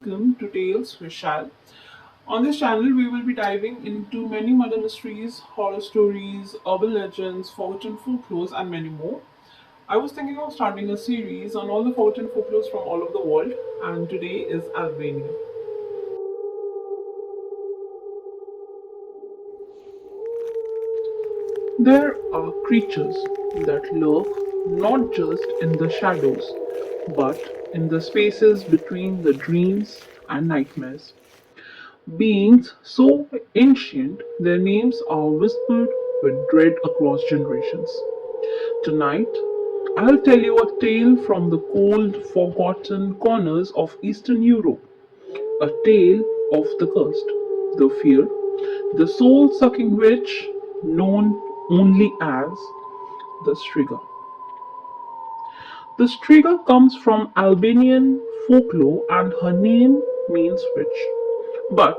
welcome to Tales-wid-shal. On this channel, we will be diving into many murder mysteries, horror stories, urban legends, forgotten folklores, and many more. I was thinking of starting a series on all the forgotten folklores from all over the world, and today is Albania. There are creatures that lurk not just in the shadows, but in the spaces between the dreams and nightmares. Beings so ancient, their names are whispered with dread across generations. Tonight, I'll tell you a tale from the cold, forgotten corners of Eastern Europe. A tale of the cursed, the fear, the soul sucking witch known only as the Striga. The Striga comes from Albanian folklore and her name means witch. But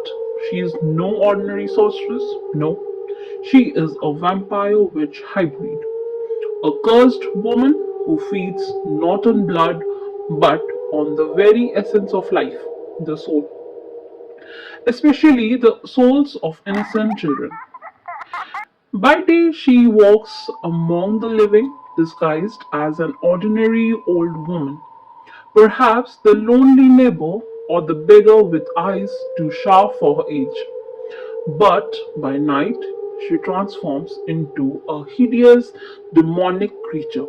she is no ordinary sorceress, no. She is a vampire witch hybrid, a cursed woman who feeds not on blood but on the very essence of life, the soul, especially the souls of innocent children. By day, she walks among the living, disguised as an ordinary old woman, perhaps the lonely neighbor or the beggar with eyes too sharp for her age. But by night, she transforms into a hideous demonic creature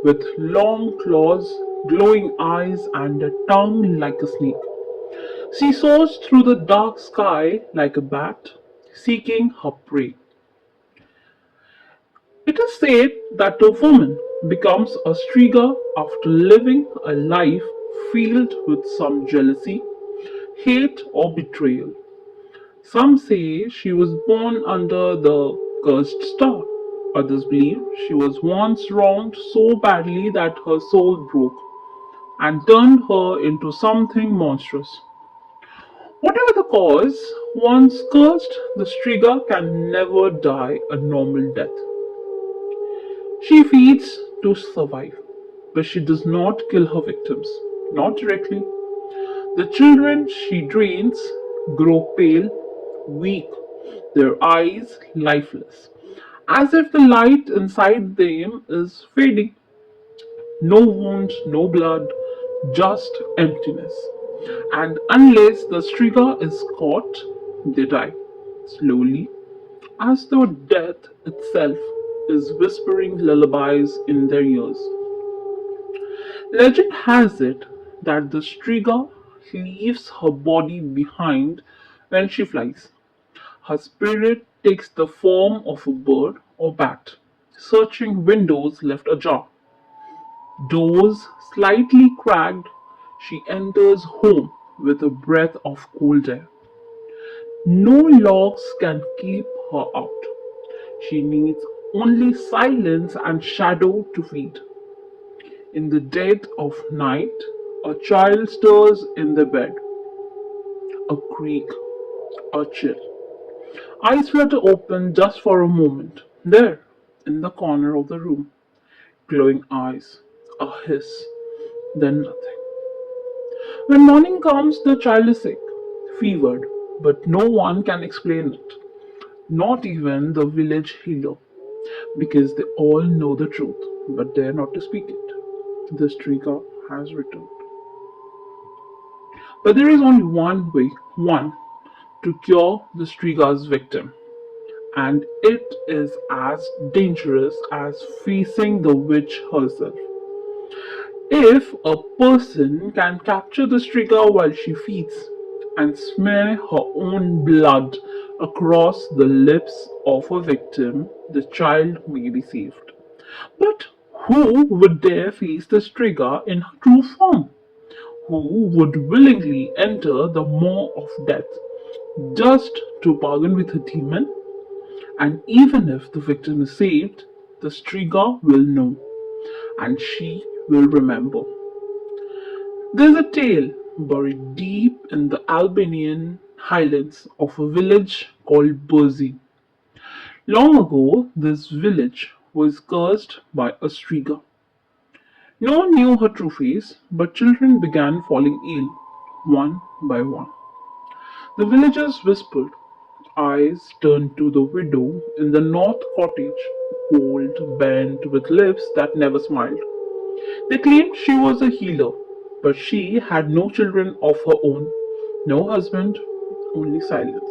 with long claws, glowing eyes, and a tongue like a snake. She soars through the dark sky like a bat, seeking her prey. It is said that a woman becomes a striga after living a life filled with some jealousy, hate, or betrayal. Some say she was born under the cursed star. Others believe she was once wronged so badly that her soul broke and turned her into something monstrous. Whatever the cause, once cursed, the striga can never die a normal death. She feeds to survive, but she does not kill her victims, not directly. The children she drains grow pale, weak, their eyes lifeless, as if the light inside them is fading. No wounds, no blood, just emptiness. And unless the striga is caught, they die slowly, as though death itself is whispering lullabies in their ears. Legend has it that the striga leaves her body behind when she flies. Her spirit takes the form of a bird or bat, searching windows left ajar. Doors slightly cracked, she enters home with a breath of cold air. No locks can keep her out. She needs only silence and shadow to feed. In the dead of night, a child stirs in the bed. A creak, a chill. Eyes flutter open just for a moment. There, in the corner of the room, glowing eyes, a hiss, then nothing. When morning comes, the child is sick, fevered, but no one can explain it. Not even the village healer, because they all know the truth, but dare not to speak it. The streaker has returned. But there is only one way, one, to cure the streaker's victim, and it is as dangerous as facing the witch herself. If a person can capture the striga while she feeds and smear her own blood across the lips of a victim, the child may be saved. But who would dare face the striga in her true form? Who would willingly enter the maw of death just to bargain with a demon? And even if the victim is saved, the striga will know and she will remember. There's a tale buried deep in the Albanian highlands of a village called Burzi. Long ago, this village was cursed by a striga. No one knew her true face, but children began falling ill. one by one. The villagers whispered. Eyes turned to the widow in the north cottage, old, bent, with lips that never smiled. They claimed she was a healer, but she had no children of her own, no husband, only silence.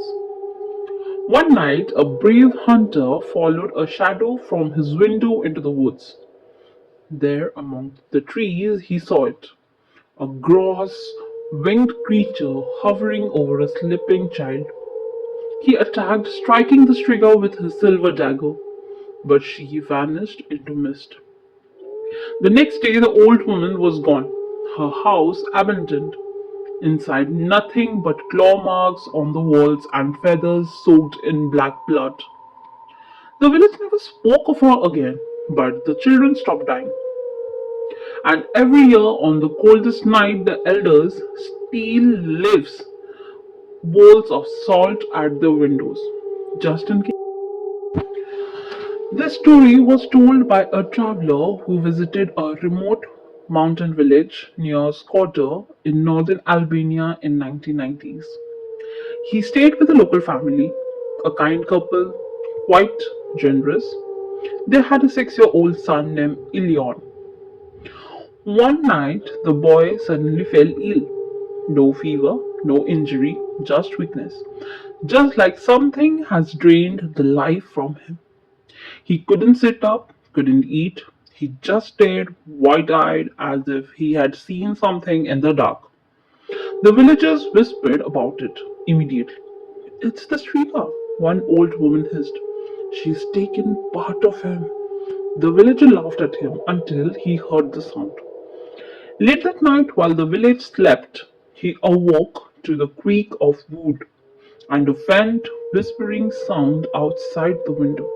One night, a brave hunter followed a shadow from his window into the woods. There, among the trees, he saw it, a gross, winged creature hovering over a sleeping child. He attacked, striking the trigger with his silver dagger, but she vanished into mist. The next day, the old woman was gone, her house abandoned. Inside, nothing but claw marks on the walls and feathers soaked in black blood. The village never spoke of her again, but the children stopped dying. And every year, on the coldest night, the elders steal leaves, bowls of salt at the windows, just in case. This story was told by a traveler who visited a remote mountain village near Skadar in northern Albania in 1990s. He stayed with a local family, a kind couple, quite generous. They had a 6-year-old son named Ilion. One night, the boy suddenly fell ill. No fever, no injury, just weakness. Just like something has drained the life from him. He couldn't sit up, couldn't eat. He just stared wide eyed as if he had seen something in the dark. The villagers whispered about it immediately. It's the streaker, one old woman hissed. She's taken part of him. The villager laughed at him until he heard the sound. Late that night, while the village slept, he awoke to the creak of wood and a faint whispering sound outside the window.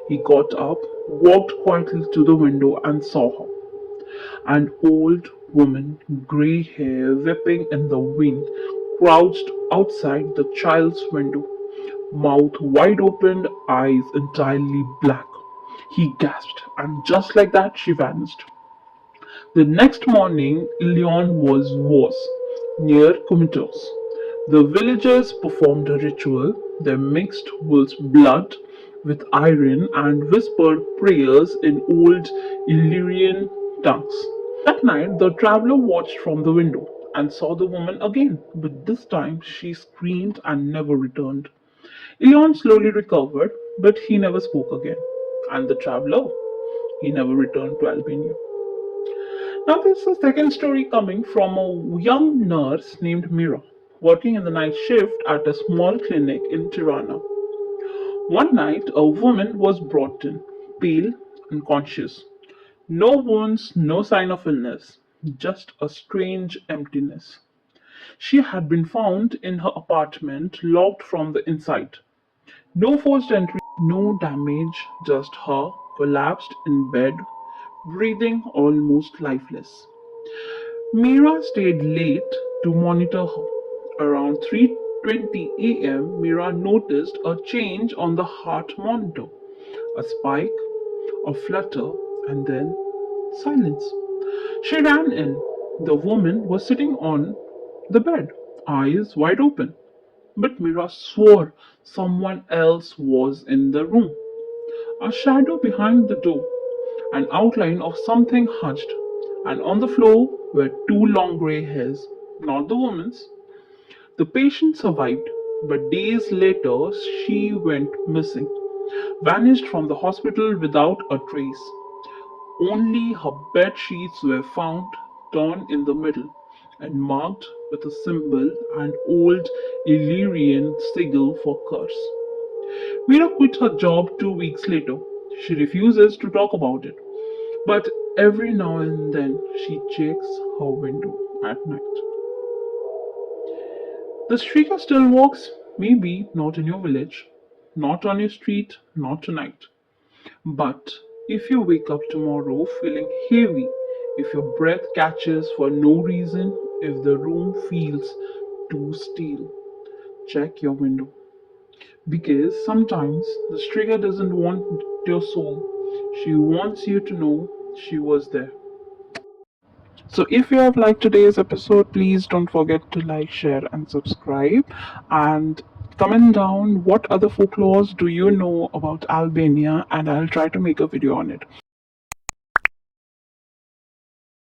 He got up, walked quietly to the window, and saw her. An old woman, grey hair whipping in the wind, crouched outside the child's window, mouth wide open, eyes entirely black. He gasped, and just like that, she vanished. The next morning, Ilion was worse, near Comatose. The villagers performed a ritual. They mixed wolf's blood with iron and whispered prayers in old Illyrian tongues. That night, the traveler watched from the window and saw the woman again, but this time she screamed and never returned. Ilion slowly recovered, but he never spoke again. And the traveler, he never returned to Albania. Now, there's a second story coming from a young nurse named Mira, working in the night shift at a small clinic in Tirana. One night, a woman was brought in, pale, unconscious. No wounds, no sign of illness, just a strange emptiness. She had been found in her apartment, locked from the inside. No forced entry, no damage, just her, collapsed in bed, breathing almost lifeless. Mira stayed late to monitor her. Around 3:20 a.m., Mira noticed a change on the heart monitor. A spike, a flutter, and then silence. She ran in. The woman was sitting on the bed, eyes wide open. But Mira swore someone else was in the room. A shadow behind the door, an outline of something hunched, and on the floor were two long grey hairs, not the woman's. The patient survived, but days later she went missing, vanished from the hospital without a trace. Only her bed sheets were found, torn in the middle, and marked with a symbol, an old Illyrian sigil for curse. Mira quit her job 2 weeks later. She refuses to talk about it, but every now and then she checks her window at night. The streaker still walks, maybe not in your village, not on your street, not tonight. But if you wake up tomorrow feeling heavy, if your breath catches for no reason, if the room feels too still, check your window. Because sometimes the streaker doesn't want your soul, she wants you to know she was there. So if you have liked today's episode, please don't forget to like, share, and subscribe. And comment down what other folklores do you know about Albania, and I'll try to make a video on it.